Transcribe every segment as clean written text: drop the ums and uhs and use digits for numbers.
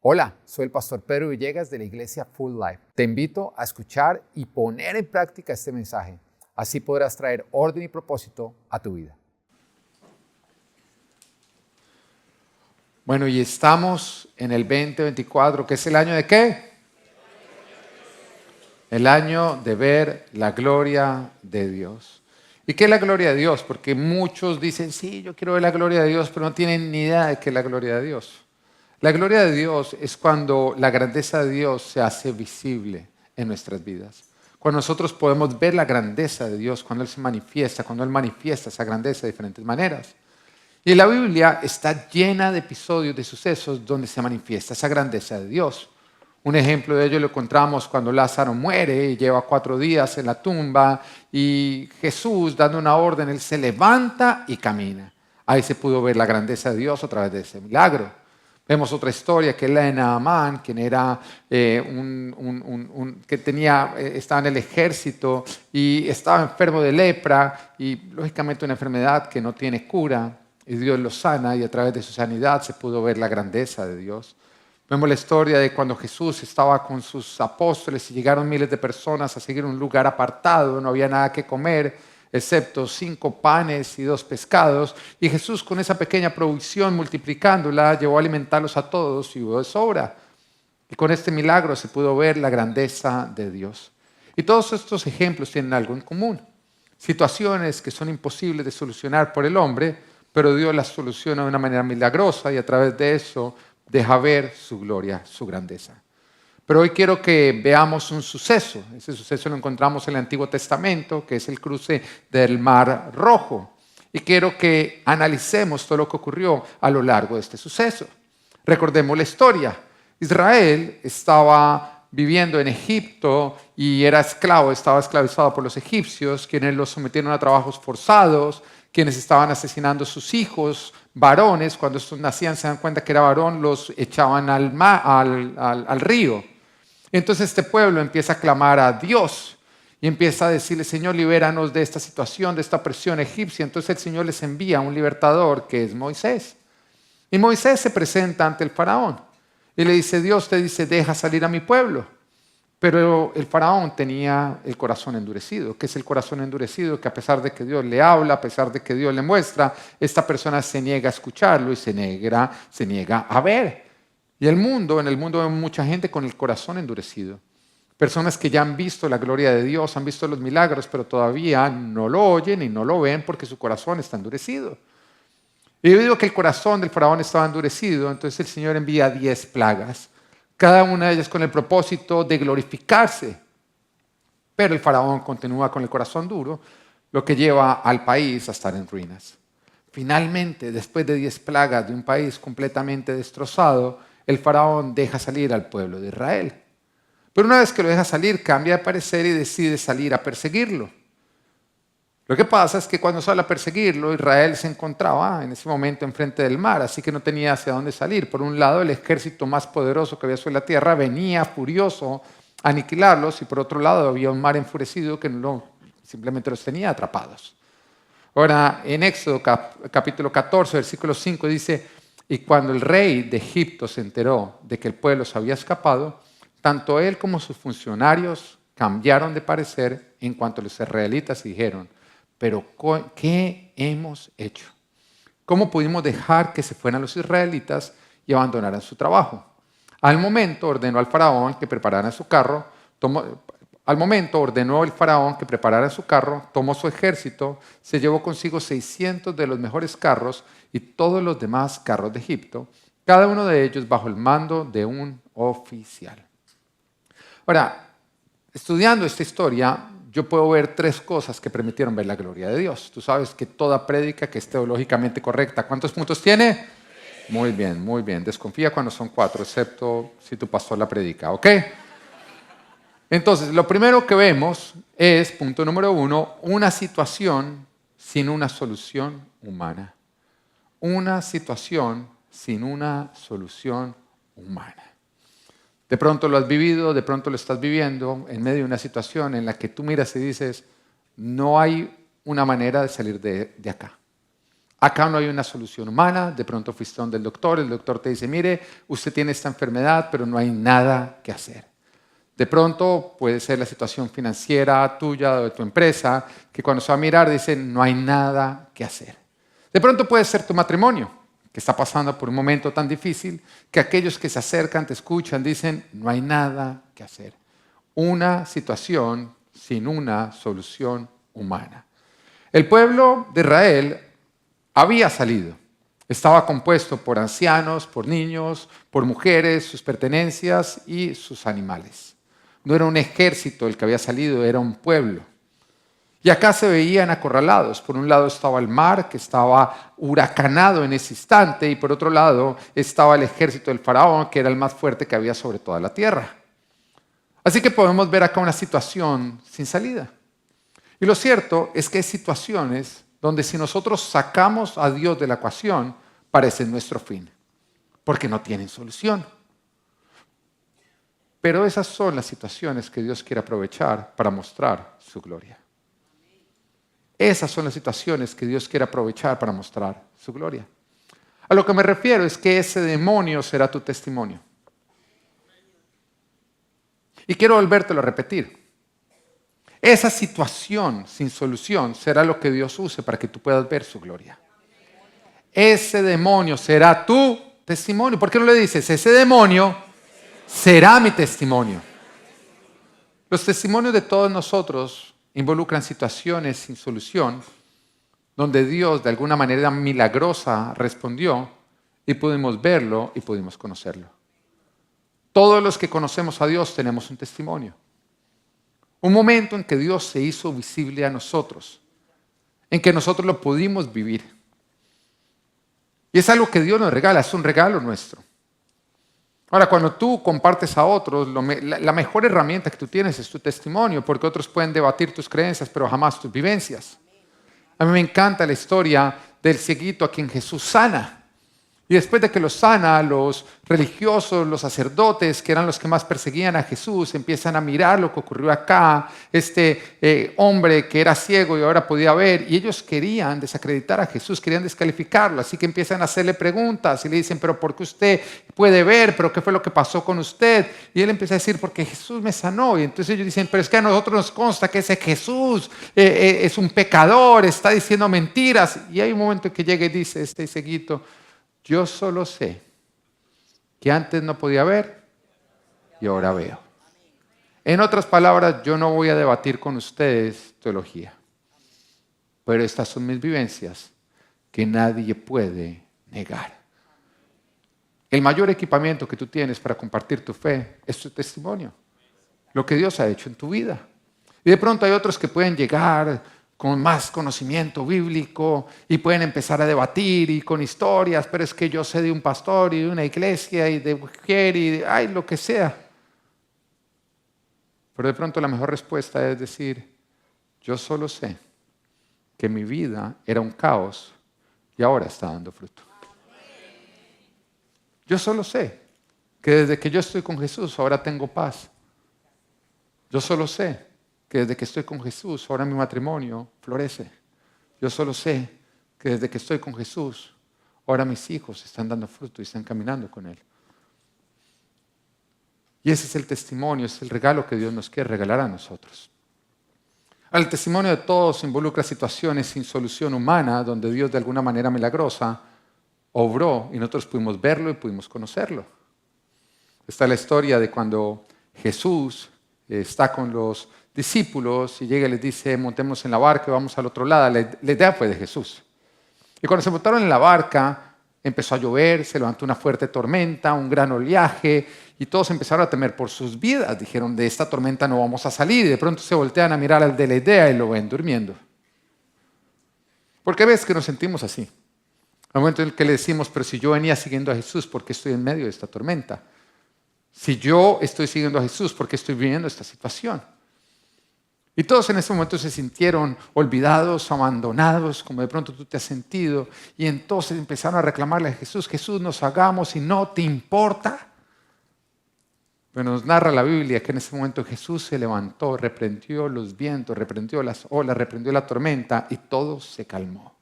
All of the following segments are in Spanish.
Hola, soy el pastor Pedro Villegas de la iglesia Full Life. Te invito a escuchar y poner en práctica este mensaje. Así podrás traer orden y propósito a tu vida. Bueno, y estamos en el 2024, que es el año de ¿qué? El año de ver la gloria de Dios. ¿Y qué es la gloria de Dios? Porque muchos dicen, sí, yo quiero ver la gloria de Dios, pero no tienen ni idea de qué es la gloria de Dios. La gloria de Dios es cuando la grandeza de Dios se hace visible en nuestras vidas. Cuando nosotros podemos ver la grandeza de Dios, cuando Él se manifiesta, cuando Él manifiesta esa grandeza de diferentes maneras. Y la Biblia está llena de episodios, de sucesos donde se manifiesta esa grandeza de Dios. Un ejemplo de ello lo encontramos cuando Lázaro muere y lleva 4 días en la tumba y Jesús, dando una orden, Él se levanta y camina. Ahí se pudo ver la grandeza de Dios a través de ese milagro. Vemos otra historia que es la de Naamán, quien era estaba en el ejército y estaba enfermo de lepra y lógicamente una enfermedad que no tiene cura. Y Dios lo sana y a través de su sanidad se pudo ver la grandeza de Dios. Vemos la historia de cuando Jesús estaba con sus apóstoles y llegaron miles de personas a seguir un lugar apartado, no había nada que comer, excepto 5 panes y 2 pescados. Y Jesús, con esa pequeña provisión, multiplicándola, llevó a alimentarlos a todos y hubo de sobra. Y con este milagro se pudo ver la grandeza de Dios. Y todos estos ejemplos tienen algo en común. Situaciones que son imposibles de solucionar por el hombre, pero Dios las soluciona de una manera milagrosa y a través de eso deja ver su gloria, su grandeza. Pero hoy quiero que veamos un suceso. Ese suceso lo encontramos en el Antiguo Testamento, que es el cruce del Mar Rojo. Y quiero que analicemos todo lo que ocurrió a lo largo de este suceso. Recordemos la historia. Israel estaba viviendo en Egipto y era esclavo, estaba esclavizado por los egipcios, quienes los sometieron a trabajos forzados, quienes estaban asesinando a sus hijos varones. Cuando estos nacían se dan cuenta que era varón, los echaban al río. Entonces este pueblo empieza a clamar a Dios y empieza a decirle, Señor, libéranos de esta situación, de esta presión egipcia. Entonces el Señor les envía un libertador que es Moisés. Y Moisés se presenta ante el faraón y le dice, Dios te dice, deja salir a mi pueblo. Pero el faraón tenía el corazón endurecido. ¿Qué es el corazón endurecido? Que a pesar de que Dios le habla, a pesar de que Dios le muestra, esta persona se niega a escucharlo y se niega a ver. Y en el mundo vemos mucha gente con el corazón endurecido. Personas que ya han visto la gloria de Dios, han visto los milagros, pero todavía no lo oyen y no lo ven porque su corazón está endurecido. Y debido a que el corazón del faraón estaba endurecido, entonces el Señor envía 10 plagas. Cada una de ellas con el propósito de glorificarse. Pero el faraón continúa con el corazón duro, lo que lleva al país a estar en ruinas. Finalmente, después de 10 plagas de un país completamente destrozado, el faraón deja salir al pueblo de Israel. Pero una vez que lo deja salir, cambia de parecer y decide salir a perseguirlo. Lo que pasa es que cuando sale a perseguirlo, Israel se encontraba en ese momento enfrente del mar, así que no tenía hacia dónde salir. Por un lado, el ejército más poderoso que había sobre la tierra venía furioso a aniquilarlos, y por otro lado había un mar enfurecido que simplemente los tenía atrapados. Ahora, en Éxodo capítulo 14, versículo 5 dice, y cuando el rey de Egipto se enteró de que el pueblo se había escapado, tanto él como sus funcionarios cambiaron de parecer en cuanto a los israelitas y dijeron, pero ¿qué hemos hecho? ¿Cómo pudimos dejar que se fueran los israelitas y abandonaran su trabajo? Al momento ordenó el faraón que preparara su carro, tomó su ejército, se llevó consigo 600 de los mejores carros y todos los demás carros de Egipto, cada uno de ellos bajo el mando de un oficial. Ahora, estudiando esta historia, yo puedo ver 3 cosas que permitieron ver la gloria de Dios. Tú sabes que toda prédica que es teológicamente correcta, ¿cuántos puntos tiene? Muy bien, muy bien. Desconfía cuando son 4, excepto si tu pastor la predica, ¿ok? Entonces, lo primero que vemos es, punto número 1, una situación sin una solución humana. Una situación sin una solución humana. De pronto lo has vivido, de pronto lo estás viviendo en medio de una situación en la que tú miras y dices, no hay una manera de salir de acá. Acá no hay una solución humana, de pronto fuiste donde el doctor te dice, mire, usted tiene esta enfermedad, pero no hay nada que hacer. De pronto puede ser la situación financiera tuya o de tu empresa, que cuando se va a mirar dicen, no hay nada que hacer. De pronto puede ser tu matrimonio, que está pasando por un momento tan difícil, que aquellos que se acercan, te escuchan, dicen, no hay nada que hacer. Una situación sin una solución humana. El pueblo de Israel había salido. Estaba compuesto por ancianos, por niños, por mujeres, sus pertenencias y sus animales. No era un ejército el que había salido, era un pueblo. Y acá se veían acorralados. Por un lado estaba el mar, que estaba huracanado en ese instante, y por otro lado estaba el ejército del faraón, que era el más fuerte que había sobre toda la tierra. Así que podemos ver acá una situación sin salida. Y lo cierto es que hay situaciones donde si nosotros sacamos a Dios de la ecuación, parecen nuestro fin, porque no tienen solución. Pero esas son las situaciones que Dios quiere aprovechar para mostrar su gloria. Esas son las situaciones que Dios quiere aprovechar para mostrar su gloria. A lo que me refiero es que ese demonio será tu testimonio. Y quiero volvértelo a repetir. Esa situación sin solución será lo que Dios use para que tú puedas ver su gloria. Ese demonio será tu testimonio. ¿Por qué no le dices? Ese demonio será mi testimonio. Los testimonios de todos nosotros involucran situaciones sin solución donde Dios de alguna manera milagrosa respondió y pudimos verlo y pudimos conocerlo. Todos los que conocemos a Dios tenemos un testimonio. Un momento en que Dios se hizo visible a nosotros, en que nosotros lo pudimos vivir. Y es algo que Dios nos regala, es un regalo nuestro. Ahora, cuando tú compartes a otros, la mejor herramienta que tú tienes es tu testimonio, porque otros pueden debatir tus creencias, pero jamás tus vivencias. A mí me encanta la historia del cieguito a quien Jesús sana. Y después de que lo sana, los religiosos, los sacerdotes, que eran los que más perseguían a Jesús, empiezan a mirar lo que ocurrió acá. Este hombre que era ciego y ahora podía ver, y ellos querían desacreditar a Jesús, querían descalificarlo. Así que empiezan a hacerle preguntas y le dicen, pero ¿por qué usted puede ver? ¿Pero qué fue lo que pasó con usted? Y él empieza a decir, porque Jesús me sanó. Y entonces ellos dicen, pero es que a nosotros nos consta que ese Jesús es un pecador, está diciendo mentiras. Y hay un momento en que llega y dice este cieguito, yo solo sé que antes no podía ver y ahora veo. En otras palabras, yo no voy a debatir con ustedes teología, pero estas son mis vivencias que nadie puede negar. El mayor equipamiento que tú tienes para compartir tu fe es tu testimonio, lo que Dios ha hecho en tu vida. Y de pronto hay otros que pueden llegar con más conocimiento bíblico y pueden empezar a debatir y con historias, pero es que yo sé de un pastor y de una iglesia y de mujer y de lo que sea. Pero de pronto la mejor respuesta es decir, yo solo sé que mi vida era un caos y ahora está dando fruto. Yo solo sé que desde que yo estoy con Jesús ahora tengo paz. Yo solo sé que desde que estoy con Jesús, ahora mi matrimonio florece. Yo solo sé que desde que estoy con Jesús, ahora mis hijos están dando fruto y están caminando con Él. Y ese es el testimonio, es el regalo que Dios nos quiere regalar a nosotros. El testimonio de todos involucra situaciones sin solución humana, donde Dios de alguna manera milagrosa obró y nosotros pudimos verlo y pudimos conocerlo. Está la historia de cuando Jesús está con los discípulos y llega y les dice, montemos en la barca y vamos al otro lado. La idea fue de Jesús. Y cuando se montaron en la barca, empezó a llover, se levantó una fuerte tormenta, un gran oleaje, y todos empezaron a temer por sus vidas. Dijeron, de esta tormenta no vamos a salir. Y de pronto se voltean a mirar al de la idea y lo ven durmiendo. ¿Por qué ves que nos sentimos así? Al momento en el que le decimos, pero si yo venía siguiendo a Jesús, ¿por qué estoy en medio de esta tormenta? Si yo estoy siguiendo a Jesús, ¿por qué estoy viviendo esta situación? Y todos en ese momento se sintieron olvidados, abandonados, como de pronto tú te has sentido. Y entonces empezaron a reclamarle a Jesús, Jesús, nos hagamos y no te importa. Pero nos narra la Biblia que en ese momento Jesús se levantó, reprendió los vientos, reprendió las olas, reprendió la tormenta y todo se calmó.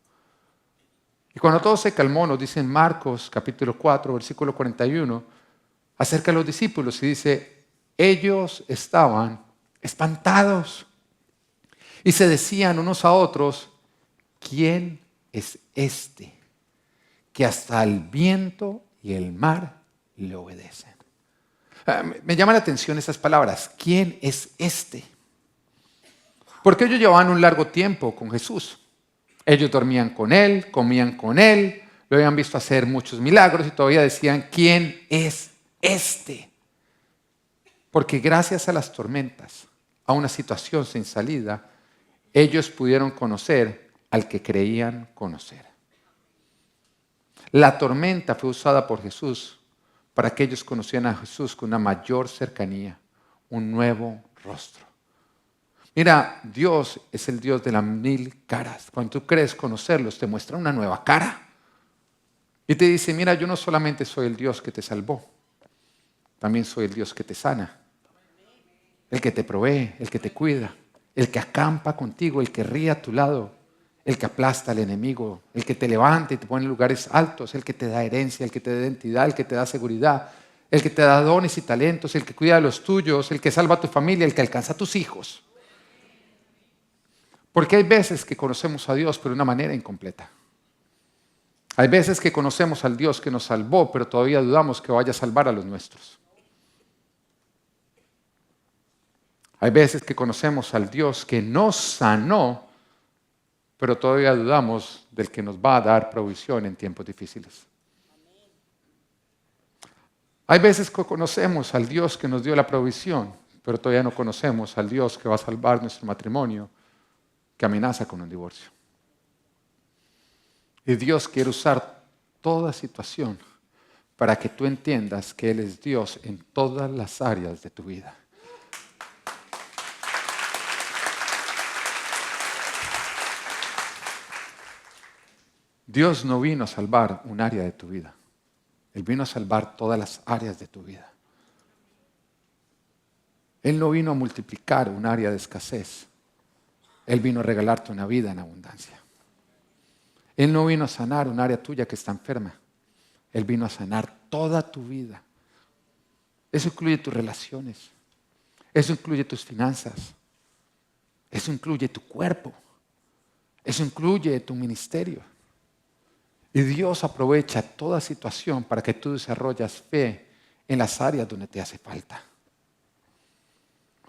Y cuando todo se calmó, nos dice en Marcos capítulo 4, versículo 41, acerca de los discípulos y dice, ellos estaban espantados y se decían unos a otros, ¿quién es este que hasta el viento y el mar le obedecen? Me llama la atención esas palabras, ¿quién es este? Porque ellos llevaban un largo tiempo con Jesús. Ellos dormían con Él, comían con Él, lo habían visto hacer muchos milagros y todavía decían, ¿quién es este? Porque gracias a las tormentas, a una situación sin salida, ellos pudieron conocer al que creían conocer. La tormenta fue usada por Jesús para que ellos conocieran a Jesús con una mayor cercanía, un nuevo rostro. Mira, Dios es el Dios de las 1000 caras. Cuando tú crees conocerlos, te muestra una nueva cara. Y te dice, mira, yo no solamente soy el Dios que te salvó, también soy el Dios que te sana, el que te provee, el que te cuida, el que acampa contigo, el que ríe a tu lado, el que aplasta al enemigo, el que te levanta y te pone en lugares altos, el que te da herencia, el que te da identidad, el que te da seguridad, el que te da dones y talentos, el que cuida de los tuyos, el que salva a tu familia, el que alcanza a tus hijos. Porque hay veces que conocemos a Dios pero de una manera incompleta. Hay veces que conocemos al Dios que nos salvó, pero todavía dudamos que vaya a salvar a los nuestros. Hay veces que conocemos al Dios que nos sanó, pero todavía dudamos del que nos va a dar provisión en tiempos difíciles. Hay veces que conocemos al Dios que nos dio la provisión, pero todavía no conocemos al Dios que va a salvar nuestro matrimonio, que amenaza con un divorcio. Y Dios quiere usar toda situación para que tú entiendas que Él es Dios en todas las áreas de tu vida. Dios no vino a salvar un área de tu vida. Él vino a salvar todas las áreas de tu vida. Él no vino a multiplicar un área de escasez. Él vino a regalarte una vida en abundancia. Él no vino a sanar un área tuya que está enferma. Él vino a sanar toda tu vida. Eso incluye tus relaciones. Eso incluye tus finanzas. Eso incluye tu cuerpo. Eso incluye tu ministerio. Y Dios aprovecha toda situación para que tú desarrolles fe en las áreas donde te hace falta.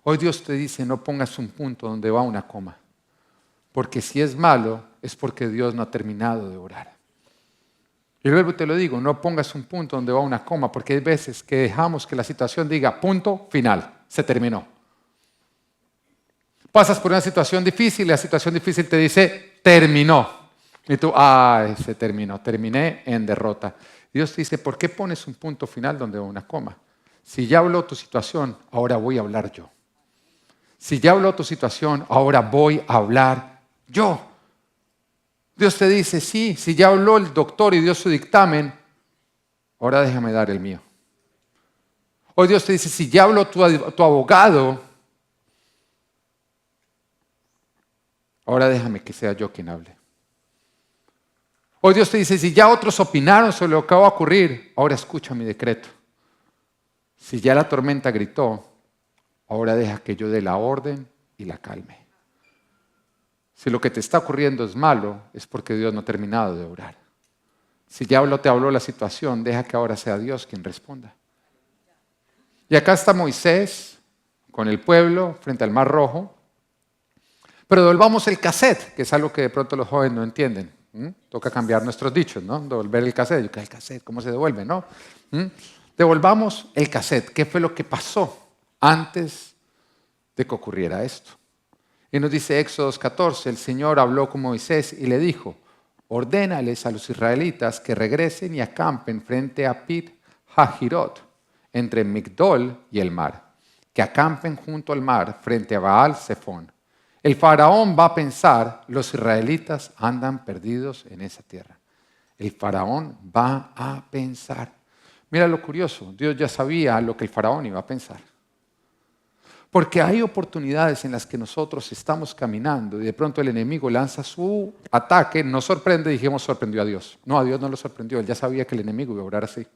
Hoy Dios te dice, no pongas un punto donde va una coma. Porque si es malo, es porque Dios no ha terminado de orar. Y luego te lo digo, no pongas un punto donde va una coma, porque hay veces que dejamos que la situación diga punto final, se terminó. Pasas por una situación difícil y la situación difícil te dice terminó. Y tú, se terminó, terminé en derrota. Dios te dice, ¿por qué pones un punto final donde va una coma? Si ya habló tu situación, ahora voy a hablar yo. Si ya habló tu situación, ahora voy a hablar yo. Dios te dice, sí, si ya habló el doctor y dio su dictamen, ahora déjame dar el mío. Hoy Dios te dice, si ya habló tu abogado, ahora déjame que sea yo quien hable. Hoy Dios te dice, si ya otros opinaron sobre lo que va a ocurrir, ahora escucha mi decreto. Si ya la tormenta gritó, ahora deja que yo dé la orden y la calme. Si lo que te está ocurriendo es malo, es porque Dios no ha terminado de orar. Si ya te habló la situación, deja que ahora sea Dios quien responda. Y acá está Moisés con el pueblo frente al Mar Rojo. Pero devolvamos el cassette, que es algo que de pronto los jóvenes no entienden. Toca cambiar nuestros dichos, ¿no? Devolver el cassette. ¿El cassette? ¿Cómo se devuelve, no? Devolvamos el cassette. ¿Qué fue lo que pasó antes de que ocurriera esto? Y nos dice Éxodo 14, el Señor habló con Moisés y le dijo, ordénales a los israelitas que regresen y acampen frente a Pit Hahirot, entre Migdol y el mar, que acampen junto al mar frente a Baal Zephón. El faraón va a pensar, los israelitas andan perdidos en esa tierra. El faraón va a pensar. Mira lo curioso, Dios ya sabía lo que el faraón iba a pensar. Porque hay oportunidades en las que nosotros estamos caminando y de pronto el enemigo lanza su ataque, nos sorprende y dijimos sorprendió a Dios. No, a Dios no lo sorprendió, Él ya sabía que el enemigo iba a obrar así.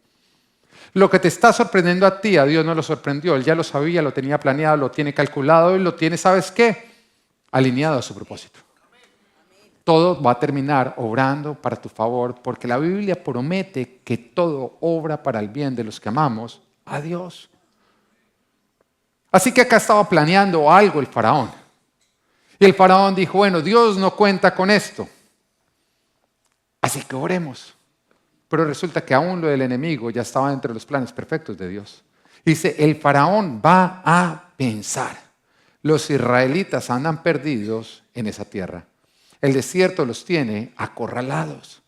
Lo que te está sorprendiendo a ti, a Dios no lo sorprendió, Él ya lo sabía, lo tenía planeado, lo tiene calculado y lo tiene, ¿sabes qué? Alineado a su propósito. Todo va a terminar obrando para tu favor porque la Biblia promete que todo obra para el bien de los que amamos a Dios. Así que acá estaba planeando algo el faraón. Y el faraón dijo, bueno, Dios no cuenta con esto. Así que oremos. Pero resulta que aún lo del enemigo ya estaba entre los planes perfectos de Dios. Dice, el faraón va a pensar. Los israelitas andan perdidos en esa tierra. El desierto los tiene acorralados.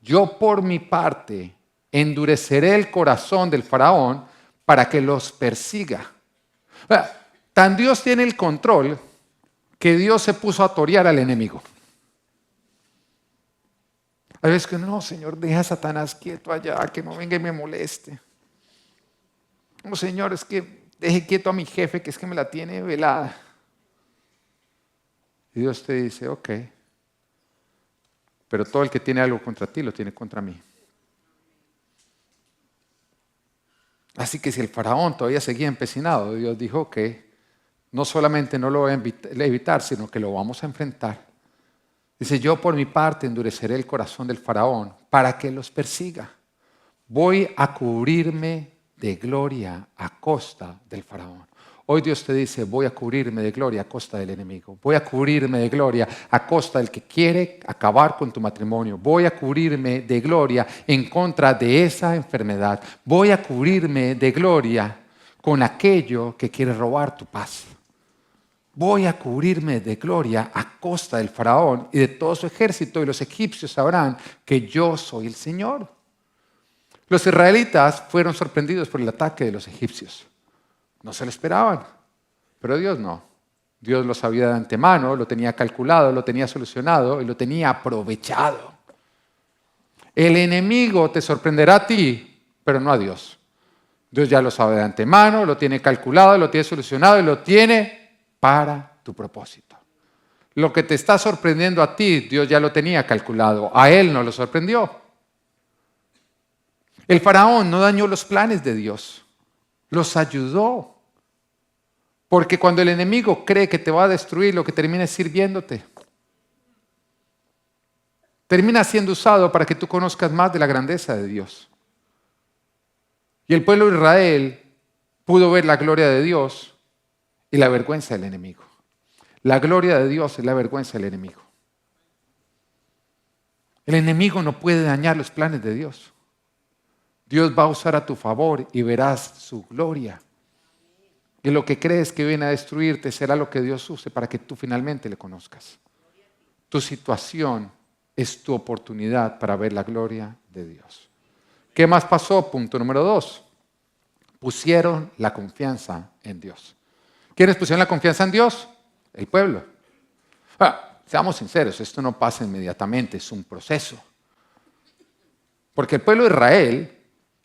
Yo por mi parte endureceré el corazón del faraón para que los persiga. Tan Dios tiene el control que Dios se puso a torear al enemigo. Hay veces que no, Señor, deja a Satanás quieto allá, que no venga y me moleste. No, Señor, es que deje quieto a mi jefe, que es que me la tiene velada. Y Dios te dice, ok, pero todo el que tiene algo contra ti, lo tiene contra mí. Así que si el faraón todavía seguía empecinado, Dios dijo que no solamente no lo voy a evitar, sino que lo vamos a enfrentar. Dice, yo por mi parte endureceré el corazón del faraón para que los persiga. Voy a cubrirme de gloria a costa del faraón. Hoy Dios te dice, voy a cubrirme de gloria a costa del enemigo. Voy a cubrirme de gloria a costa del que quiere acabar con tu matrimonio. Voy a cubrirme de gloria en contra de esa enfermedad. Voy a cubrirme de gloria con aquello que quiere robar tu paz. Voy a cubrirme de gloria a costa del faraón y de todo su ejército, y los egipcios sabrán que yo soy el Señor. Los israelitas fueron sorprendidos por el ataque de los egipcios. No se lo esperaban, pero Dios no. Dios lo sabía de antemano, lo tenía calculado, lo tenía solucionado y lo tenía aprovechado. El enemigo te sorprenderá a ti, pero no a Dios. Dios ya lo sabe de antemano, lo tiene calculado, lo tiene solucionado y lo tiene para tu propósito. Lo que te está sorprendiendo a ti, Dios ya lo tenía calculado. A él no lo sorprendió. El faraón no dañó los planes de Dios, los ayudó. Porque cuando el enemigo cree que te va a destruir, lo que termina es sirviéndote. Termina siendo usado para que tú conozcas más de la grandeza de Dios. Y el pueblo de Israel pudo ver la gloria de Dios y la vergüenza del enemigo. La gloria de Dios es la vergüenza del enemigo. El enemigo no puede dañar los planes de Dios. Dios va a usar a tu favor y verás su gloria. Y lo que crees que viene a destruirte será lo que Dios use para que tú finalmente le conozcas. Tu situación es tu oportunidad para ver la gloria de Dios. ¿Qué más pasó? Punto número 2. Pusieron la confianza en Dios. ¿Quiénes pusieron la confianza en Dios? El pueblo. Seamos sinceros, esto no pasa inmediatamente, es un proceso. Porque el pueblo de Israel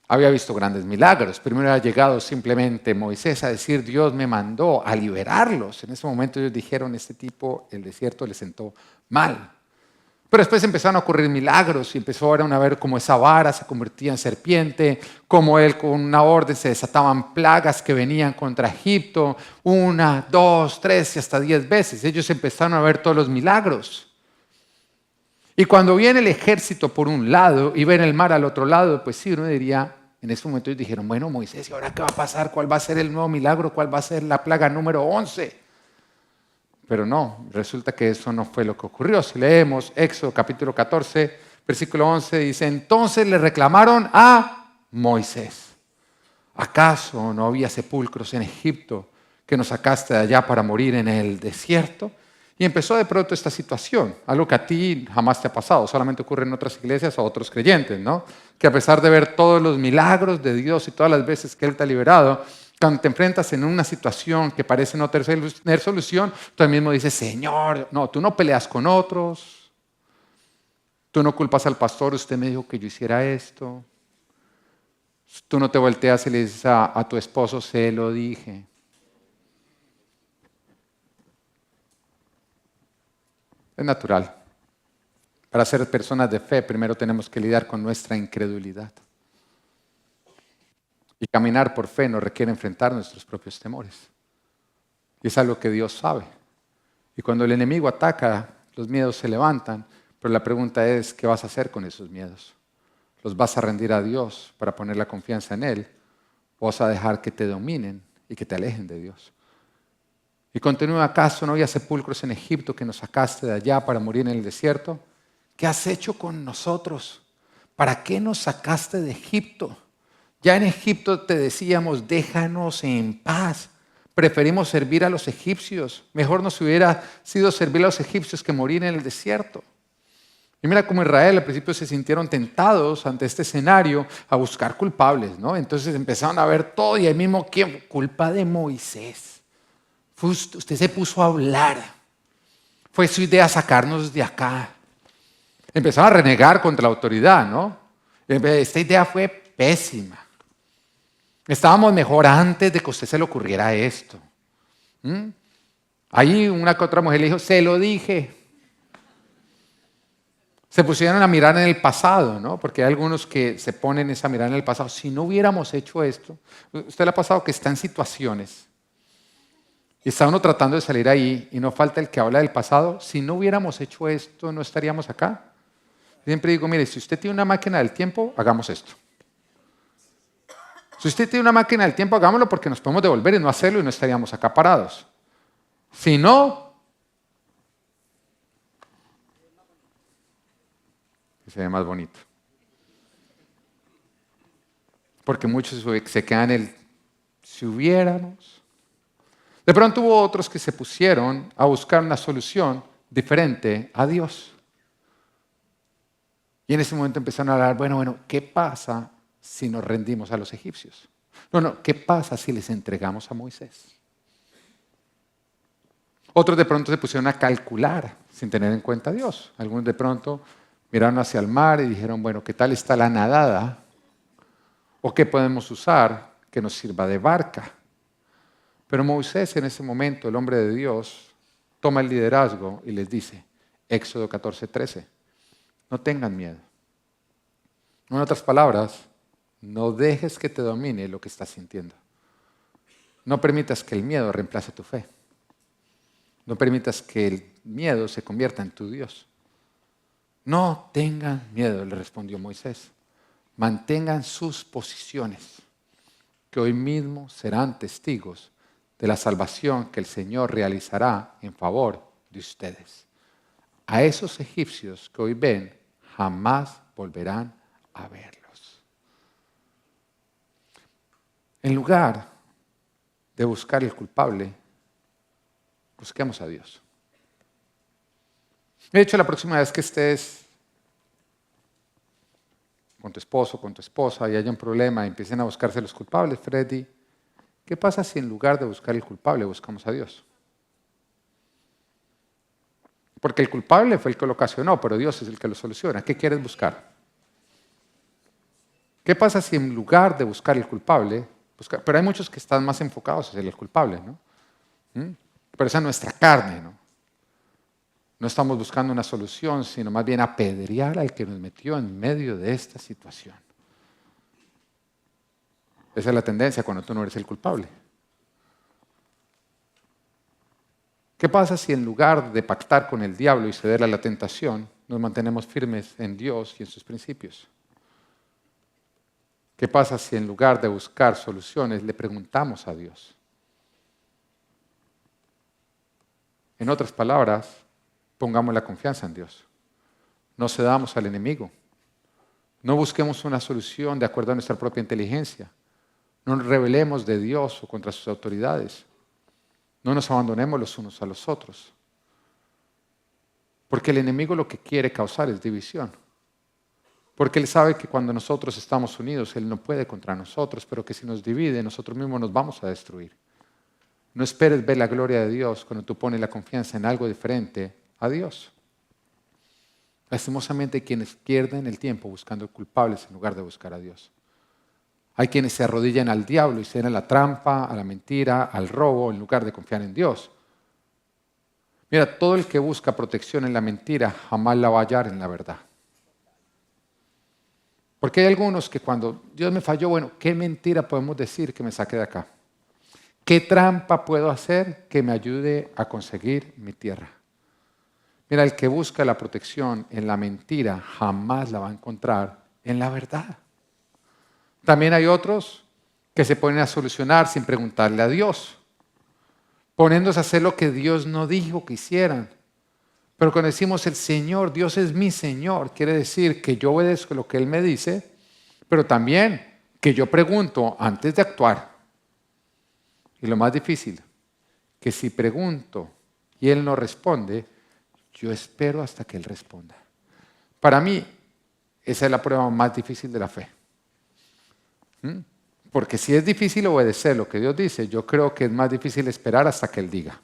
había visto grandes milagros. Primero ha llegado simplemente Moisés a decir, Dios me mandó a liberarlos. En ese momento ellos dijeron, este tipo, el desierto le sentó mal. Pero después empezaron a ocurrir milagros y empezaron a ver cómo esa vara se convertía en serpiente, cómo él con una orden se desataban plagas que venían contra Egipto, 1, 2, 3 y hasta 10 veces. Ellos empezaron a ver todos los milagros. Y cuando viene el ejército por un lado y ven el mar al otro lado, pues sí, uno diría, en ese momento ellos dijeron, bueno, Moisés, ¿y ahora qué va a pasar? ¿Cuál va a ser el nuevo milagro? ¿Cuál va a ser la plaga número 11? Pero no, resulta que eso no fue lo que ocurrió. Si leemos Éxodo capítulo 14, versículo 11, dice, entonces le reclamaron a Moisés, ¿acaso no había sepulcros en Egipto que nos sacaste de allá para morir en el desierto? Y empezó de pronto esta situación, algo que a ti jamás te ha pasado, solamente ocurre en otras iglesias o otros creyentes, ¿no? Que a pesar de ver todos los milagros de Dios y todas las veces que Él te ha liberado, cuando te enfrentas en una situación que parece no tener solución, tú mismo dices, Señor, no, tú no peleas con otros, tú no culpas al pastor, usted me dijo que yo hiciera esto, tú no te volteas y le dices a tu esposo, se lo dije. Es natural. Para ser personas de fe, primero tenemos que lidiar con nuestra incredulidad. Y caminar por fe nos requiere enfrentar nuestros propios temores. Y es algo que Dios sabe. Y cuando el enemigo ataca, los miedos se levantan, pero la pregunta es, ¿qué vas a hacer con esos miedos? ¿Los vas a rendir a Dios para poner la confianza en Él? ¿O vas a dejar que te dominen y que te alejen de Dios? Y continúa, ¿acaso no había sepulcros en Egipto que nos sacaste de allá para morir en el desierto? ¿Qué has hecho con nosotros? ¿Para qué nos sacaste de Egipto? Ya en Egipto te decíamos, déjanos en paz. Preferimos servir a los egipcios. Mejor nos hubiera sido servir a los egipcios que morir en el desierto. Y mira cómo Israel al principio se sintieron tentados ante este escenario a buscar culpables, ¿no? Entonces empezaron a ver todo y ahí mismo, ¿quién? Culpa de Moisés. Usted se puso a hablar. Fue su idea sacarnos de acá. Empezaron a renegar contra la autoridad, ¿no? Esta idea fue pésima. Estábamos mejor antes de que a usted se le ocurriera esto. Ahí una que otra mujer le dijo, se lo dije. Se pusieron a mirar en el pasado, ¿no? Porque hay algunos que se ponen esa mirada en el pasado. Si no hubiéramos hecho esto, ¿usted le ha pasado que está en situaciones y está uno tratando de salir ahí y no falta el que habla del pasado? Si no hubiéramos hecho esto, no estaríamos acá. Siempre digo, mire, si usted tiene una máquina del tiempo, hagamos esto. Si usted tiene una máquina del tiempo, hagámoslo porque nos podemos devolver y no hacerlo y no estaríamos acá parados. Si no, que se ve más bonito. Porque muchos se quedan en el si hubiéramos. De pronto hubo otros que se pusieron a buscar una solución diferente a Dios. Y en ese momento empezaron a hablar, bueno, ¿qué pasa si nos rendimos a los egipcios? No, ¿qué pasa si les entregamos a Moisés? Otros de pronto se pusieron a calcular sin tener en cuenta a Dios. Algunos de pronto miraron hacia el mar y dijeron, bueno, ¿qué tal está la nadada? ¿O qué podemos usar que nos sirva de barca? Pero Moisés en ese momento, el hombre de Dios, toma el liderazgo y les dice, Éxodo 14:13, no tengan miedo. En otras palabras, no dejes que te domine lo que estás sintiendo. No permitas que el miedo reemplace tu fe. No permitas que el miedo se convierta en tu Dios. No tengan miedo, le respondió Moisés. Mantengan sus posiciones, que hoy mismo serán testigos de la salvación que el Señor realizará en favor de ustedes. A esos egipcios que hoy ven, jamás volverán a verlos. En lugar de buscar el culpable, busquemos a Dios. De hecho, la próxima vez que estés con tu esposo, con tu esposa y haya un problema y empiecen a buscarse los culpables, Freddy, ¿qué pasa si en lugar de buscar el culpable buscamos a Dios? Porque el culpable fue el que lo ocasionó, pero Dios es el que lo soluciona. ¿Qué quieres buscar? ¿Qué pasa si en lugar de buscar el culpable, pero hay muchos que están más enfocados hacia el culpable, ¿no? Pero esa es nuestra carne, ¿no? No estamos buscando una solución, sino más bien apedrear al que nos metió en medio de esta situación. Esa es la tendencia cuando tú no eres el culpable. ¿Qué pasa si en lugar de pactar con el diablo y ceder a la tentación, nos mantenemos firmes en Dios y en sus principios? ¿Qué pasa si en lugar de buscar soluciones le preguntamos a Dios? En otras palabras, pongamos la confianza en Dios. No cedamos al enemigo. No busquemos una solución de acuerdo a nuestra propia inteligencia. No nos rebelemos de Dios o contra sus autoridades. No nos abandonemos los unos a los otros. Porque el enemigo lo que quiere causar es división. Porque Él sabe que cuando nosotros estamos unidos, Él no puede contra nosotros, pero que si nos divide, nosotros mismos nos vamos a destruir. No esperes ver la gloria de Dios cuando tú pones la confianza en algo diferente a Dios. Lastimosamente hay quienes pierden el tiempo buscando culpables en lugar de buscar a Dios. Hay quienes se arrodillan al diablo y se dan a la trampa, a la mentira, al robo, en lugar de confiar en Dios. Mira, todo el que busca protección en la mentira jamás la va a hallar en la verdad. Porque hay algunos que cuando Dios me falló, bueno, ¿qué mentira podemos decir que me saque de acá? ¿Qué trampa puedo hacer que me ayude a conseguir mi tierra? Mira, el que busca la protección en la mentira jamás la va a encontrar en la verdad. También hay otros que se ponen a solucionar sin preguntarle a Dios, poniéndose a hacer lo que Dios no dijo que hicieran. Pero cuando decimos el Señor, Dios es mi Señor, quiere decir que yo obedezco lo que Él me dice, pero también que yo pregunto antes de actuar. Y lo más difícil, que si pregunto y Él no responde, yo espero hasta que Él responda. Para mí, esa es la prueba más difícil de la fe. Porque si es difícil obedecer lo que Dios dice, yo creo que es más difícil esperar hasta que Él diga.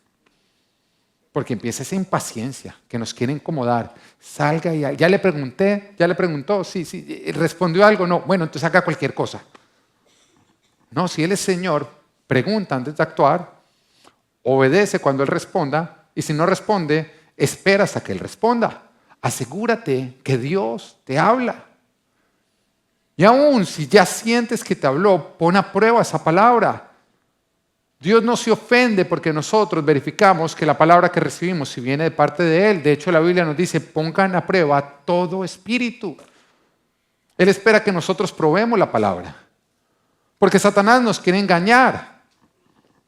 Porque empieza esa impaciencia que nos quiere incomodar. Salga y ya le pregunté, ya le preguntó, sí, respondió algo, no, bueno, entonces haga cualquier cosa. No, si Él es Señor, pregunta antes de actuar, obedece cuando Él responda, y si no responde, espera hasta que Él responda. Asegúrate que Dios te habla. Y aún si ya sientes que te habló, pon a prueba esa palabra. Dios no se ofende porque nosotros verificamos que la palabra que recibimos si viene de parte de Él. De hecho, la Biblia nos dice, pongan a prueba todo espíritu. Él espera que nosotros probemos la palabra. Porque Satanás nos quiere engañar.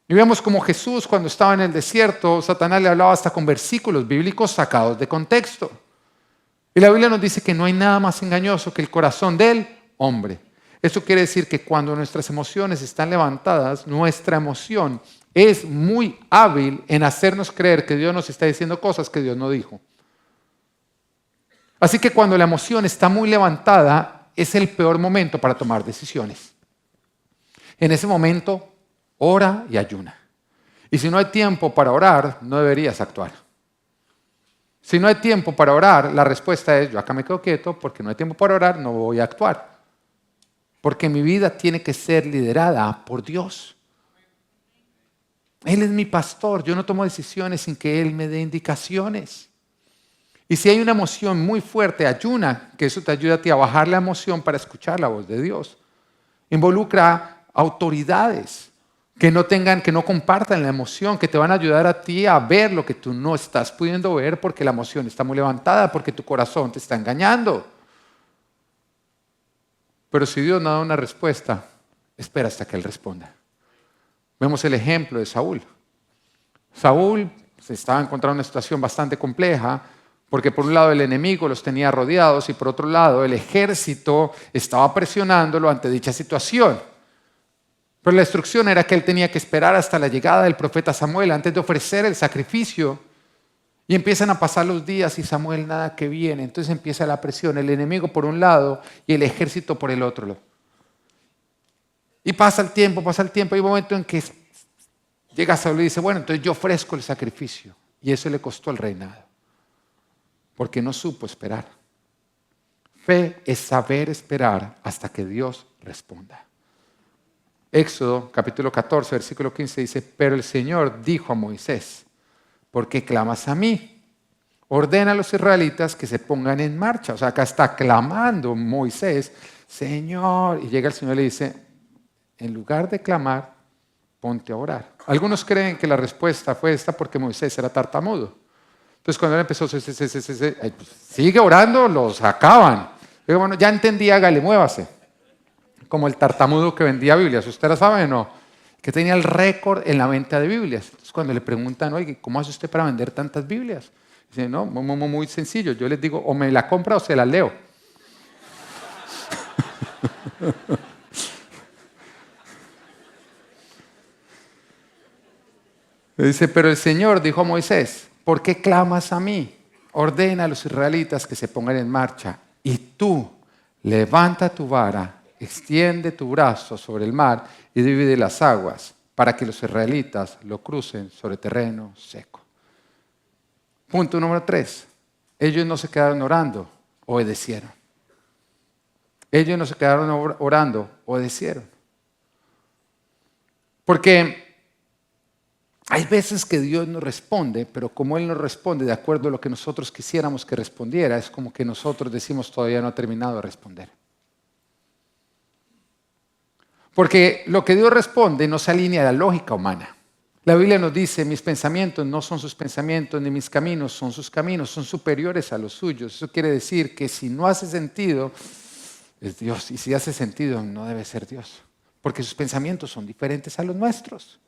Y vemos como Jesús cuando estaba en el desierto, Satanás le hablaba hasta con versículos bíblicos sacados de contexto. Y la Biblia nos dice que no hay nada más engañoso que el corazón del hombre. Eso quiere decir que cuando nuestras emociones están levantadas, nuestra emoción es muy hábil en hacernos creer que Dios nos está diciendo cosas que Dios no dijo. Así que cuando la emoción está muy levantada, es el peor momento para tomar decisiones. En ese momento, ora y ayuna. Y si no hay tiempo para orar, no deberías actuar. Si no hay tiempo para orar, la respuesta es, yo acá me quedo quieto porque no hay tiempo para orar, no voy a actuar. Porque mi vida tiene que ser liderada por Dios. Él es mi pastor, yo no tomo decisiones sin que Él me dé indicaciones. Y si hay una emoción muy fuerte, ayuna, que eso te ayuda a ti a bajar la emoción para escuchar la voz de Dios. Involucra autoridades que no compartan la emoción, que te van a ayudar a ti a ver lo que tú no estás pudiendo ver porque la emoción está muy levantada, porque tu corazón te está engañando. Pero si Dios no da una respuesta, espera hasta que Él responda. Vemos el ejemplo de Saúl. Saúl se estaba encontrando en una situación bastante compleja porque por un lado el enemigo los tenía rodeados y por otro lado el ejército estaba presionándolo ante dicha situación. Pero la instrucción era que él tenía que esperar hasta la llegada del profeta Samuel antes de ofrecer el sacrificio. Y empiezan a pasar los días y Samuel nada que viene. Entonces empieza la presión, el enemigo por un lado y el ejército por el otro. Y pasa el tiempo, y hay un momento en que llega Saúl y dice, bueno, entonces yo ofrezco el sacrificio. Y eso le costó el reinado, porque no supo esperar. Fe es saber esperar hasta que Dios responda. Éxodo capítulo 14, versículo 15 dice, pero el Señor dijo a Moisés, ¿por qué clamas a mí? Ordena a los israelitas que se pongan en marcha. O sea, acá está clamando Moisés, Señor. Y llega el Señor y le dice, en lugar de clamar, ponte a orar. Algunos creen que la respuesta fue esta porque Moisés era tartamudo. Entonces cuando él empezó, sigue orando, los acaban. Digo, bueno, ya entendí, hágale, muévase. Como el tartamudo que vendía Biblias. ¿Usted la sabe o no? Que tenía el récord en la venta de Biblias. Entonces cuando le preguntan, oye, ¿cómo hace usted para vender tantas Biblias? Dice, no, muy sencillo. Yo les digo, o me la compra o se la leo. Dice, pero el Señor dijo a Moisés, ¿por qué clamas a mí? Ordena a los israelitas que se pongan en marcha. Y tú, levanta tu vara, extiende tu brazo sobre el mar y divide las aguas para que los israelitas lo crucen sobre terreno seco. Punto número 3. Ellos no se quedaron orando, obedecieron. Ellos no se quedaron orando, obedecieron. Porque Hay veces que Dios nos responde, pero como Él nos responde de acuerdo a lo que nosotros quisiéramos que respondiera, es como que nosotros decimos todavía no ha terminado de responder. Porque lo que Dios responde no se alinea a la lógica humana. La Biblia nos dice, mis pensamientos no son sus pensamientos, ni mis caminos son sus caminos, son superiores a los suyos. Eso quiere decir que si no hace sentido, es Dios. Y si hace sentido, no debe ser Dios. Porque sus pensamientos son diferentes a los nuestros.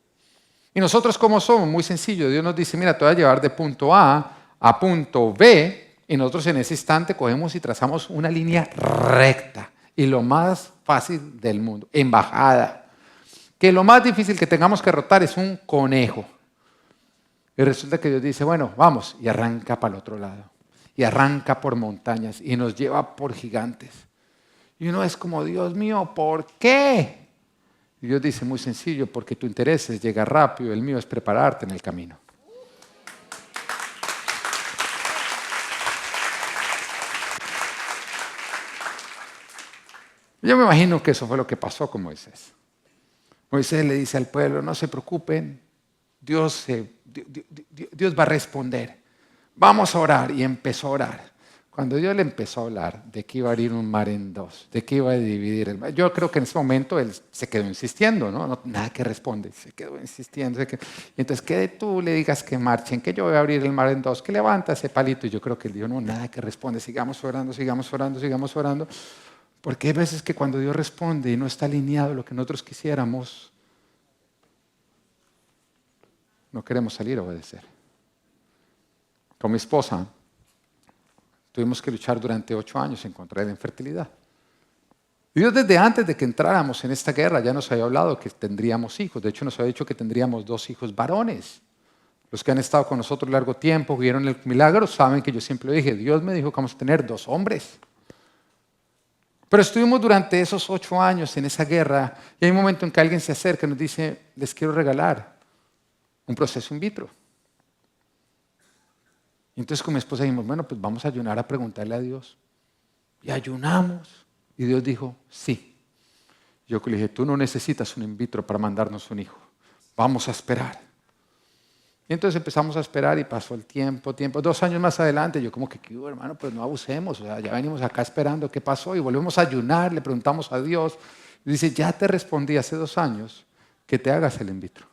Y nosotros, ¿cómo somos? Muy sencillo. Dios nos dice, mira, te voy a llevar de punto A punto B. Y nosotros en ese instante cogemos y trazamos una línea recta. Y lo más fácil del mundo, en bajada. Que lo más difícil que tengamos que rotar es un conejo. Y resulta que Dios dice, bueno, vamos. Y arranca para el otro lado. Y arranca por montañas. Y nos lleva por gigantes. Y uno es como, Dios mío, ¿por qué? Y Dios dice, muy sencillo, porque tu interés es llegar rápido, el mío es prepararte en el camino. Yo me imagino que eso fue lo que pasó con Moisés. Moisés le dice al pueblo, no se preocupen, Dios va a responder. Vamos a orar. Y empezó a orar. Cuando Dios le empezó a hablar de que iba a abrir un mar en dos, de que iba a dividir el mar, yo creo que en ese momento él se quedó insistiendo, ¿no? Nada que responde, se quedó insistiendo. Y entonces que tú le digas que marchen, que yo voy a abrir el mar en dos, que levanta ese palito. Y yo creo que él dijo, no, nada que responde, sigamos orando, sigamos orando, sigamos orando. Porque hay veces que cuando Dios responde y no está alineado a lo que nosotros quisiéramos, no queremos salir a obedecer. Con mi esposa, tuvimos que luchar durante 8 años en contra de la infertilidad. Dios desde antes de que entráramos en esta guerra ya nos había hablado que tendríamos hijos. De hecho nos había dicho que tendríamos 2 hijos varones. Los que han estado con nosotros largo tiempo, vieron el milagro, saben que yo siempre dije, Dios me dijo que vamos a tener 2 hombres. Pero estuvimos durante esos 8 años en esa guerra y hay un momento en que alguien se acerca y nos dice, les quiero regalar un proceso in vitro. Y entonces con mi esposa dijimos, bueno, pues vamos a ayunar a preguntarle a Dios. Y ayunamos. Y Dios dijo, sí. Yo le dije, tú no necesitas un in vitro para mandarnos un hijo. Vamos a esperar. Y entonces empezamos a esperar y pasó el tiempo. 2 años más adelante, yo como que, hermano, pues no abusemos. O sea, ya venimos acá esperando qué pasó. Y volvemos a ayunar, le preguntamos a Dios. Y dice, ya te respondí hace 2 años que te hagas el in vitro.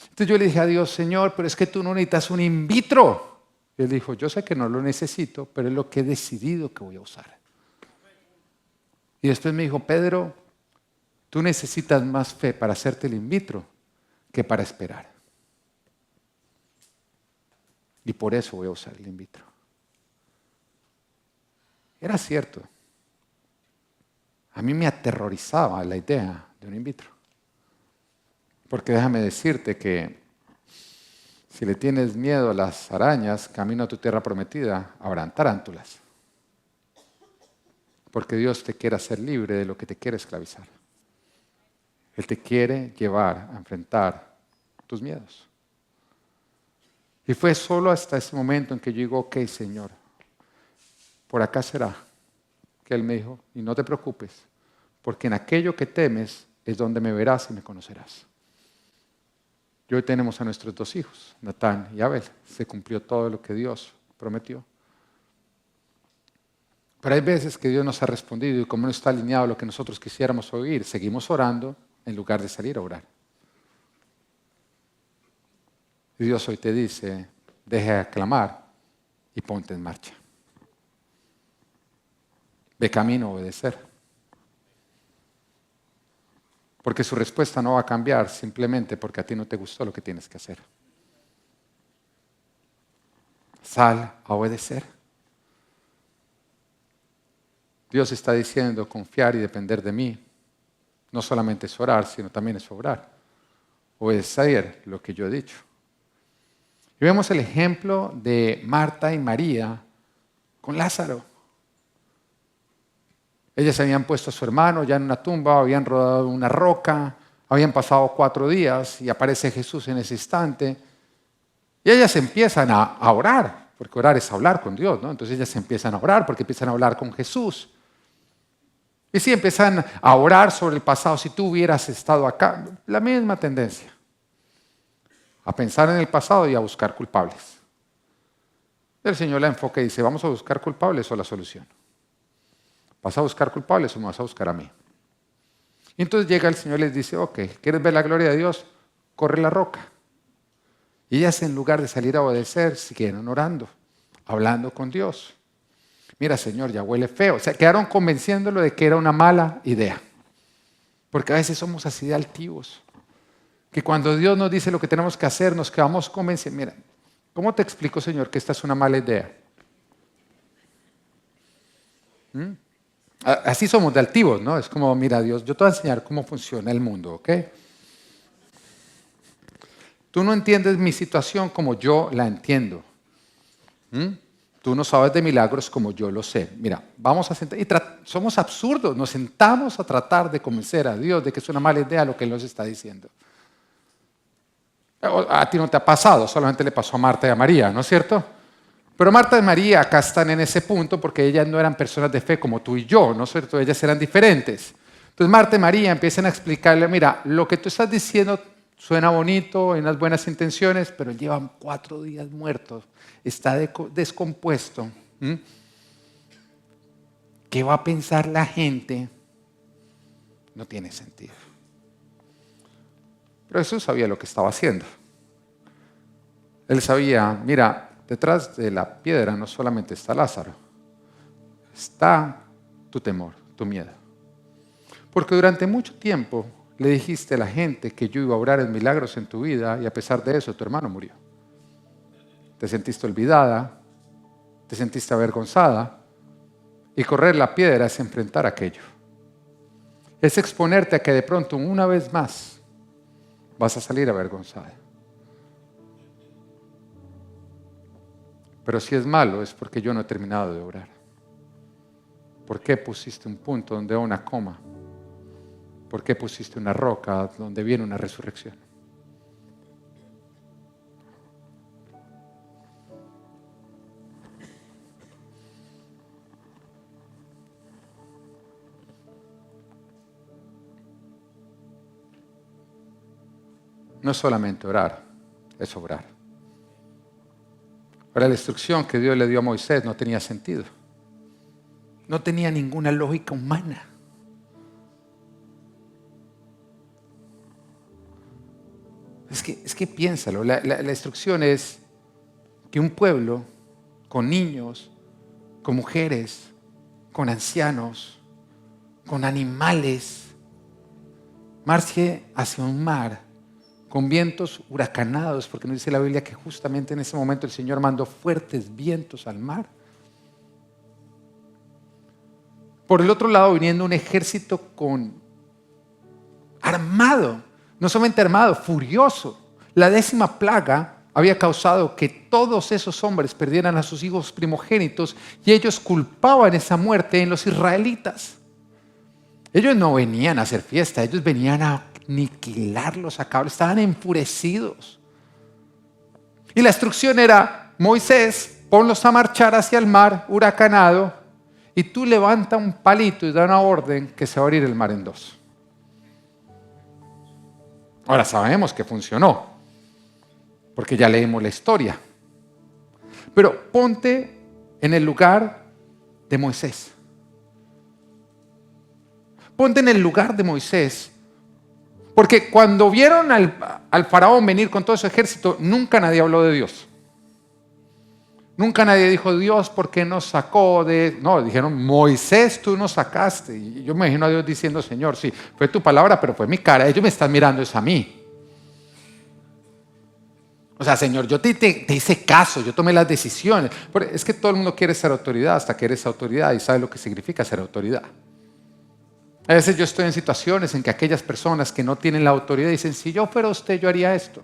Entonces yo le dije a Dios, Señor, pero es que tú no necesitas un in vitro. Y él dijo, yo sé que no lo necesito, pero es lo que he decidido que voy a usar. Y después me dijo, Pedro, tú necesitas más fe para hacerte el in vitro que para esperar. Y por eso voy a usar el in vitro. Era cierto. A mí me aterrorizaba la idea de un in vitro. Porque déjame decirte que si le tienes miedo a las arañas, camino a tu tierra prometida, habrán tarántulas. Porque Dios te quiere hacer libre de lo que te quiere esclavizar. Él te quiere llevar a enfrentar tus miedos. Y fue solo hasta ese momento en que yo digo, ok, Señor, por acá será. Que Él me dijo, y no te preocupes, porque en aquello que temes es donde me verás y me conocerás. Y hoy tenemos a nuestros 2 hijos, Natán y Abel. Se cumplió todo lo que Dios prometió. Pero hay veces que Dios nos ha respondido y como no está alineado a lo que nosotros quisiéramos oír, seguimos orando en lugar de salir a orar. Y Dios hoy te dice, deja de clamar y ponte en marcha. Ve camino a obedecer. Porque su respuesta no va a cambiar simplemente porque a ti no te gustó lo que tienes que hacer. Sal a obedecer. Dios está diciendo confiar y depender de mí. No solamente es orar, sino también es obrar. Obedecer lo que yo he dicho. Y vemos el ejemplo de Marta y María con Lázaro. Ellas habían puesto a su hermano ya en una tumba, habían rodado una roca, habían pasado 4 días y aparece Jesús en ese instante. Y ellas empiezan a orar, porque orar es hablar con Dios, ¿no? Entonces ellas empiezan a orar porque empiezan a hablar con Jesús. Y sí, empiezan a orar sobre el pasado. Si tú hubieras estado acá, la misma tendencia. a pensar en el pasado y a buscar culpables. El Señor la enfoca y dice, ¿vamos a buscar culpables o la solución? ¿Vas a buscar culpables o me vas a buscar a mí? Y entonces llega el Señor y les dice, ok, ¿quieres ver la gloria de Dios? Corre la roca. Y ellas, en lugar de salir a obedecer, siguieron orando, hablando con Dios. Mira, Señor, ya huele feo. O sea, quedaron convenciéndolo de que era una mala idea. Porque a veces somos así de altivos. Que cuando Dios nos dice lo que tenemos que hacer, nos quedamos convencidos. Mira, ¿cómo te explico, Señor, que esta es una mala idea? Así somos de altivos, ¿no? Es como, mira, Dios, yo te voy a enseñar cómo funciona el mundo, ¿ok? Tú no entiendes mi situación como yo la entiendo. Tú no sabes de milagros como yo lo sé. Mira, vamos a sentar, y somos absurdos, nos sentamos a tratar de convencer a Dios de que es una mala idea lo que Él nos está diciendo. A ti no te ha pasado, solamente le pasó a Marta y a María, ¿no es cierto? Pero Marta y María acá están en ese punto porque ellas no eran personas de fe como tú y yo, ¿no es cierto? Ellas eran diferentes. Entonces Marta y María empiezan a explicarle, mira, lo que tú estás diciendo suena bonito, hay unas buenas intenciones, pero llevan 4 días muertos, está descompuesto. ¿Qué va a pensar la gente? No tiene sentido. Pero Jesús sabía lo que estaba haciendo. Él sabía, mira, detrás de la piedra no solamente está Lázaro, está tu temor, tu miedo. Porque durante mucho tiempo le dijiste a la gente que yo iba a obrar en milagros en tu vida y a pesar de eso tu hermano murió. Te sentiste olvidada, te sentiste avergonzada y correr la piedra es enfrentar aquello. Es exponerte a que de pronto una vez más vas a salir avergonzada. Pero si es malo es porque yo no he terminado de orar. ¿Por qué pusiste un punto donde hay una coma? ¿Por qué pusiste una roca donde viene una resurrección? No es solamente orar, es obrar. Ahora, la instrucción que Dios le dio a Moisés no tenía sentido. No tenía ninguna lógica humana. Es que piénsalo, la instrucción es que un pueblo con niños, con mujeres, con ancianos, con animales, marche hacia un mar con vientos huracanados, porque nos dice la Biblia que justamente en ese momento el Señor mandó fuertes vientos al mar. Por el otro lado, viniendo un ejército armado, no solamente armado, furioso. La 10ª plaga había causado que todos esos hombres perdieran a sus hijos primogénitos y ellos culpaban esa muerte en los israelitas. Ellos no venían a hacer fiesta, ellos venían a aniquilarlos a cabo, estaban enfurecidos. Y la instrucción era, Moisés, ponlos a marchar hacia el mar huracanado y tú levanta un palito y da una orden que se va a abrir el mar en 2. Ahora sabemos que funcionó, porque ya leímos la historia. Pero ponte en el lugar de Moisés. Ponte en el lugar de Moisés. Porque cuando vieron al faraón venir con todo su ejército, nunca nadie habló de Dios. Nunca nadie dijo, Dios, ¿por qué nos sacó de...? No, dijeron, Moisés, tú nos sacaste. Y yo me imagino a Dios diciendo, Señor, sí, fue tu palabra, pero fue mi cara. Ellos me están mirando, es a mí. O sea, Señor, yo te hice caso, yo tomé las decisiones. Pero es que todo el mundo quiere ser autoridad hasta que eres autoridad y sabe lo que significa ser autoridad. A veces yo estoy en situaciones en que aquellas personas que no tienen la autoridad dicen, si yo fuera usted, yo haría esto.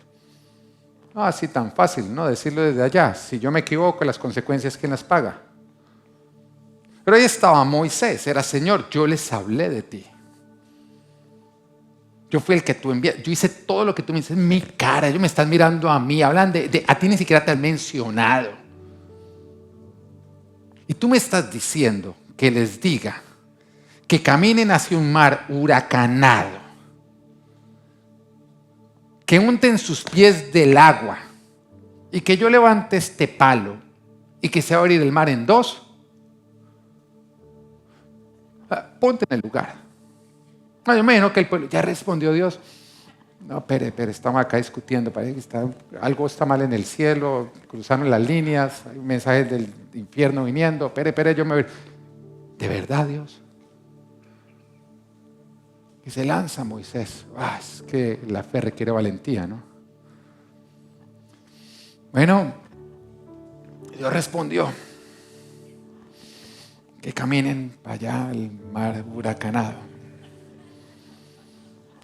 No, así tan fácil, ¿no? Decirlo desde allá. Si yo me equivoco, las consecuencias, ¿quién las paga? Pero ahí estaba Moisés, era Señor, yo les hablé de ti. Yo fui el que tú enviaste, yo hice todo lo que tú me dices en mi cara, ellos me están mirando a mí, hablan a ti ni siquiera te han mencionado. Y tú me estás diciendo que les diga que caminen hacia un mar huracanado, que unten sus pies del agua y que yo levante este palo y que se va a abrir el mar en dos, ponte en el lugar. No, yo me imagino que el pueblo, ya respondió Dios. No, espere, estamos acá discutiendo, parece que algo está mal en el cielo, cruzaron las líneas, hay mensajes del infierno viniendo, espere, yo me voy. ¿De verdad, Dios? Y se lanza Moisés. Es que la fe requiere valentía, ¿no? Bueno, Dios respondió que caminen para allá al mar huracanado.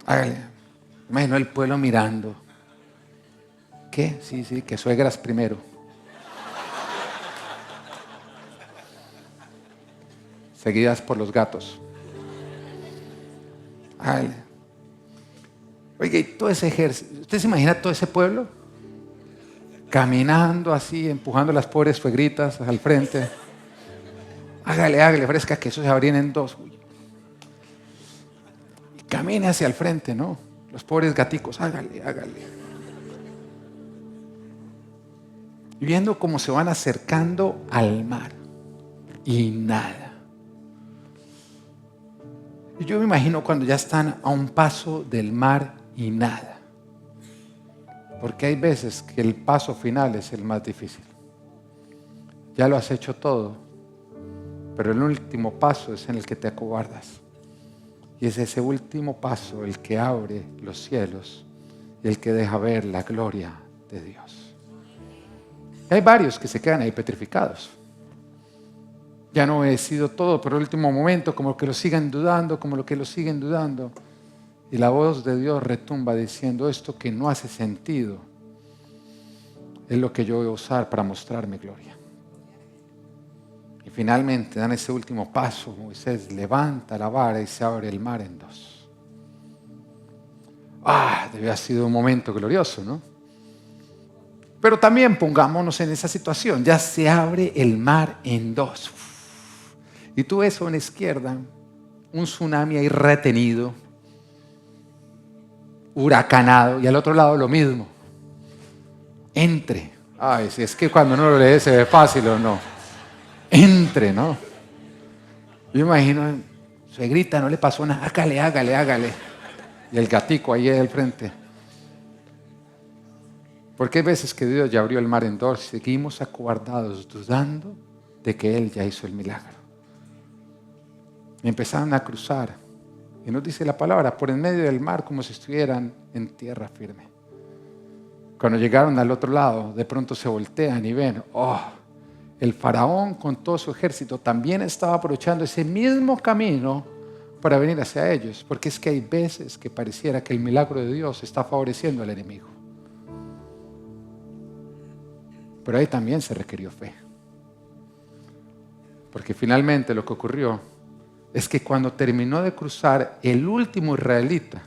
Hágale. Imagino el pueblo mirando. ¿Qué? Sí, que suegras primero. Seguidas por los gatos. Hágale. Oiga, y todo ese ejército, ¿usted se imagina todo ese pueblo? Caminando así, empujando a las pobres suegritas al frente. Hágale, fresca, que eso se abrían en dos. Y camine hacia el frente, ¿no? Los pobres gaticos, hágale. Y viendo cómo se van acercando al mar. Y nada. Y yo me imagino cuando ya están a un paso del mar y nada. Porque hay veces que el paso final es el más difícil. Ya lo has hecho todo, pero el último paso es en el que te acobardas. Y es ese último paso el que abre los cielos y el que deja ver la gloria de Dios. Y hay varios que se quedan ahí petrificados. Ya no he sido todo, pero el último momento, como que lo siguen dudando, Y la voz de Dios retumba diciendo, esto que no hace sentido es lo que yo voy a usar para mostrar mi gloria. Y finalmente dan ese último paso. Moisés levanta la vara y se abre el mar en dos. Debe haber sido un momento glorioso, ¿no? Pero también pongámonos en esa situación. Ya se abre el mar en dos. Y tú ves a la izquierda un tsunami ahí retenido, huracanado, y al otro lado lo mismo. Entre. Si es que cuando uno lo lee se ve fácil o no. Entre, ¿no? Yo imagino, suegrita, no le pasó nada, hágale. Y el gatico ahí al frente. Porque hay veces que Dios ya abrió el mar en dos y seguimos acobardados, dudando de que Él ya hizo el milagro. Y empezaron a cruzar. Y nos dice la palabra, por en medio del mar, como si estuvieran en tierra firme. Cuando llegaron al otro lado, de pronto se voltean y ven, el faraón con todo su ejército también estaba aprovechando ese mismo camino para venir hacia ellos. Porque es que hay veces que pareciera que el milagro de Dios está favoreciendo al enemigo. Pero ahí también se requirió fe. Porque finalmente lo que ocurrió es que cuando terminó de cruzar el último israelita,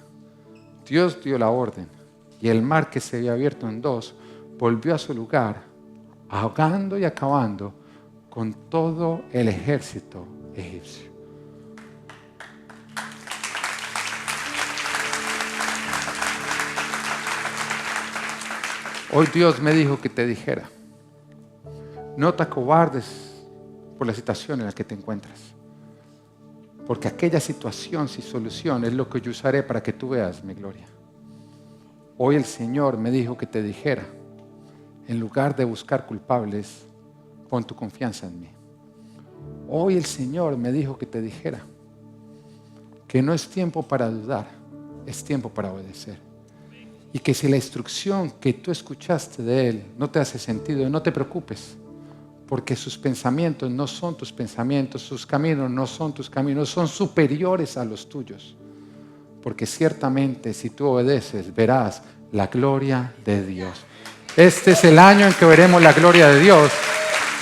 Dios dio la orden y el mar que se había abierto en dos volvió a su lugar, ahogando y acabando con todo el ejército egipcio. Hoy Dios me dijo que te dijera, no te acobardes por la situación en la que te encuentras. Porque aquella situación sin solución es lo que yo usaré para que tú veas mi gloria. Hoy el Señor me dijo que te dijera, en lugar de buscar culpables, pon tu confianza en mí. Hoy el Señor me dijo que te dijera que no es tiempo para dudar, es tiempo para obedecer. Y que si la instrucción que tú escuchaste de Él no te hace sentido, no te preocupes. Porque sus pensamientos no son tus pensamientos, sus caminos no son tus caminos, son superiores a los tuyos. Porque ciertamente si tú obedeces, verás la gloria de Dios. Este es el año en que veremos la gloria de Dios.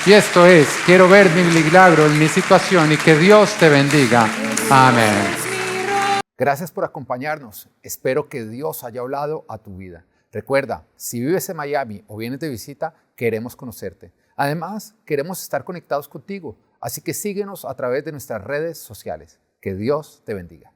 Y esto es, quiero ver mi milagro en mi situación y que Dios te bendiga. Amén. Gracias por acompañarnos. Espero que Dios haya hablado a tu vida. Recuerda, si vives en Miami o vienes de visita, queremos conocerte. Además, queremos estar conectados contigo, así que síguenos a través de nuestras redes sociales. Que Dios te bendiga.